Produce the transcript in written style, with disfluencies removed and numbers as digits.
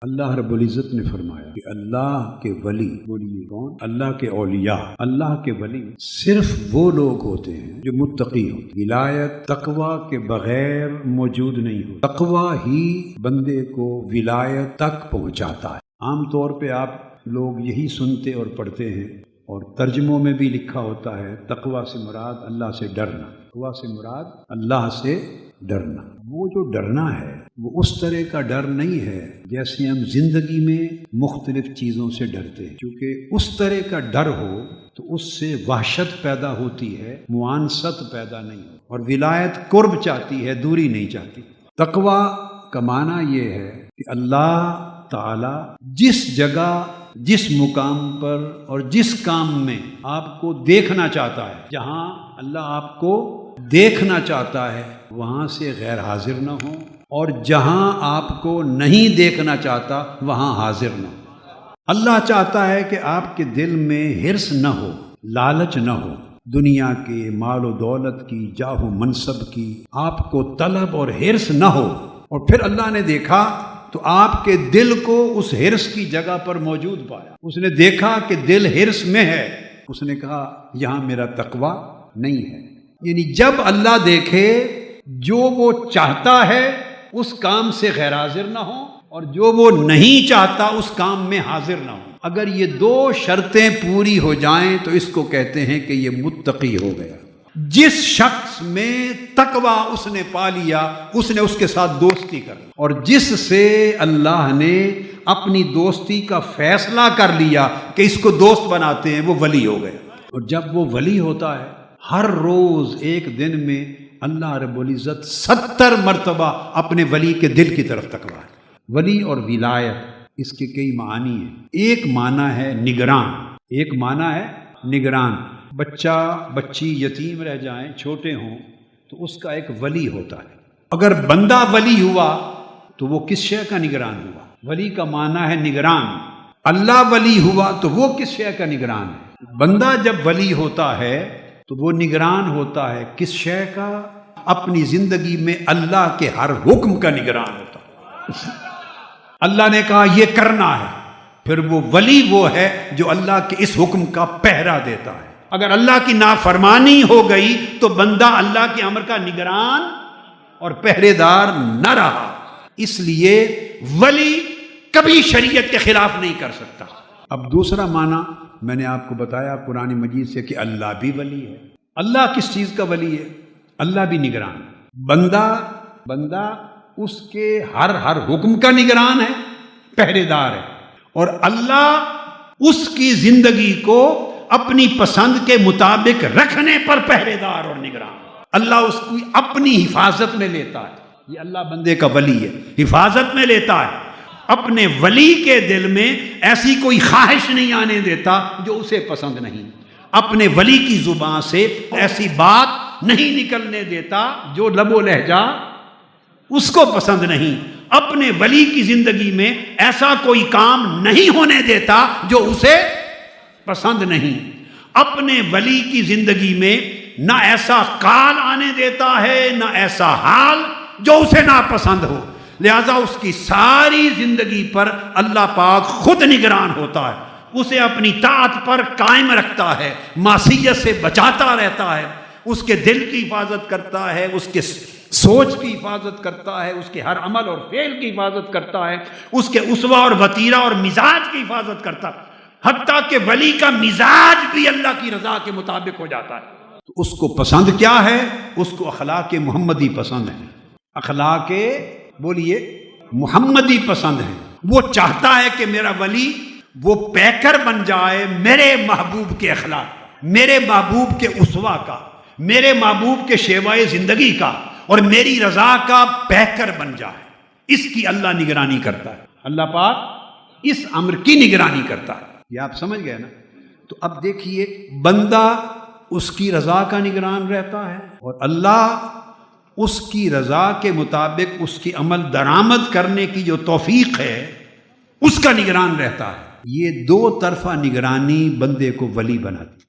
اللہ رب العزت نے فرمایا کہ اللہ کے ولی، بولیے کون؟ اللہ کے اولیاء، اللہ کے ولی صرف وہ لوگ ہوتے ہیں جو متقی ہوتے ہیں۔ ولایت تقوی کے بغیر موجود نہیں ہوتی، تقوی ہی بندے کو ولایت تک پہنچاتا ہے۔ عام طور پہ آپ لوگ یہی سنتے اور پڑھتے ہیں، اور ترجموں میں بھی لکھا ہوتا ہے تقوی سے مراد اللہ سے ڈرنا، تقوی سے مراد اللہ سے ڈرنا۔ وہ جو ڈرنا ہے وہ اس طرح کا ڈر نہیں ہے جیسے ہم زندگی میں مختلف چیزوں سے ڈرتے ہیں، کیونکہ اس طرح کا ڈر ہو تو اس سے وحشت پیدا ہوتی ہے، موانست پیدا نہیں ہوتی، اور ولایت قرب چاہتی ہے، دوری نہیں چاہتی۔ تقوی کا معنی یہ ہے کہ اللہ تعالی جس جگہ، جس مقام پر اور جس کام میں آپ کو دیکھنا چاہتا ہے، جہاں اللہ آپ کو دیکھنا چاہتا ہے وہاں سے غیر حاضر نہ ہو، اور جہاں آپ کو نہیں دیکھنا چاہتا وہاں حاضر نہ ہو۔ اللہ چاہتا ہے کہ آپ کے دل میں حرص نہ ہو، لالچ نہ ہو، دنیا کے مال و دولت کی، جاہ و منصب کی آپ کو طلب اور حرص نہ ہو، اور پھر اللہ نے دیکھا تو آپ کے دل کو اس حرص کی جگہ پر موجود پایا۔ اس نے دیکھا کہ دل حرص میں ہے، اس نے کہا یہاں میرا تقوی نہیں ہے۔ یعنی جب اللہ دیکھے جو وہ چاہتا ہے اس کام سے غیر حاضر نہ ہو، اور جو وہ نہیں چاہتا اس کام میں حاضر نہ ہو۔ اگر یہ دو شرطیں پوری ہو جائیں تو اس کو کہتے ہیں کہ یہ متقی ہو گیا۔ جس شخص میں تقوی اس نے پا لیا، اس نے اس کے ساتھ دوستی کر لی، اور جس سے اللہ نے اپنی دوستی کا فیصلہ کر لیا کہ اس کو دوست بناتے ہیں، وہ ولی ہو گیا۔ اور جب وہ ولی ہوتا ہے، ہر روز ایک دن میں اللہ رب العزت 70 مرتبہ اپنے ولی کے دل کی طرف تکوا ہے۔ ولی اور ولایت اس کے کئی معنی ہیں۔ ایک معنی ہے نگران، ایک معنی ہے نگران۔ بچہ بچی یتیم رہ جائیں، چھوٹے ہوں، تو اس کا ایک ولی ہوتا ہے۔ اگر بندہ ولی ہوا تو وہ کس شے کا نگران ہوا؟ ولی کا معنی ہے نگران۔ اللہ ولی ہوا تو وہ کس شے کا نگران ہے؟ بندہ جب ولی ہوتا ہے تو وہ نگران ہوتا ہے کس شے کا؟ اپنی زندگی میں اللہ کے ہر حکم کا نگران ہوتا ہے۔ اللہ نے کہا یہ کرنا ہے، پھر وہ ولی وہ ہے جو اللہ کے اس حکم کا پہرا دیتا ہے۔ اگر اللہ کی نافرمانی ہو گئی تو بندہ اللہ کے امر کا نگران اور پہرے دار نہ رہا۔ اس لیے ولی کبھی شریعت کے خلاف نہیں کر سکتا۔ اب دوسرا معنی میں نے آپ کو بتایا قرآن مجید سے کہ اللہ بھی ولی ہے۔ اللہ کس چیز کا ولی ہے؟ اللہ بھی نگران۔ بندہ اس کے ہر حکم کا نگران ہے، پہرے دار ہے، اور اللہ اس کی زندگی کو اپنی پسند کے مطابق رکھنے پر پہرے دار اور نگران۔ اللہ اس کی اپنی حفاظت میں لیتا ہے۔ یہ اللہ بندے کا ولی ہے، حفاظت میں لیتا ہے۔ اپنے ولی کے دل میں ایسی کوئی خواہش نہیں آنے دیتا جو اسے پسند نہیں، اپنے ولی کی زبان سے ایسی بات نہیں نکلنے دیتا جو لب و لہجہ اس کو پسند نہیں، اپنے ولی کی زندگی میں ایسا کوئی کام نہیں ہونے دیتا جو اسے پسند نہیں، اپنے ولی کی زندگی میں نہ ایسا قال آنے دیتا ہے نہ ایسا حال جو اسے ناپسند ہو۔ لہذا اس کی ساری زندگی پر اللہ پاک خود نگران ہوتا ہے، اسے اپنی طاعت پر قائم رکھتا ہے، معصیت سے بچاتا رہتا ہے، اس کے دل کی حفاظت کرتا ہے، اس کے سوچ کی حفاظت کرتا ہے، اس کے ہر عمل اور فعل کی حفاظت کرتا ہے، اس کے اسوہ اور وتیرہ اور مزاج کی حفاظت کرتا ہے، حتیٰ کہ ولی کا مزاج بھی اللہ کی رضا کے مطابق ہو جاتا ہے۔ تو اس کو پسند کیا ہے؟ اس کو اخلاق محمدی پسند ہے، اخلاق بولیے محمدی پسند ہے۔ وہ چاہتا ہے کہ میرا ولی وہ پیکر بن جائے میرے محبوب کے اخلاق، میرے محبوب کے اسوہ کا، میرے محبوب کے شیوائے زندگی کا، اور میری رضا کا پیکر بن جائے۔ اس کی اللہ نگرانی کرتا ہے، اللہ پاک اس امر کی نگرانی کرتا ہے۔ یہ آپ سمجھ گئے نا؟ تو اب دیکھیے، بندہ اس کی رضا کا نگران رہتا ہے، اور اللہ اس کی رضا کے مطابق اس کی عمل درآمد کرنے کی جو توفیق ہے اس کا نگران رہتا ہے۔ یہ دو طرفہ نگرانی بندے کو ولی بناتی ہے۔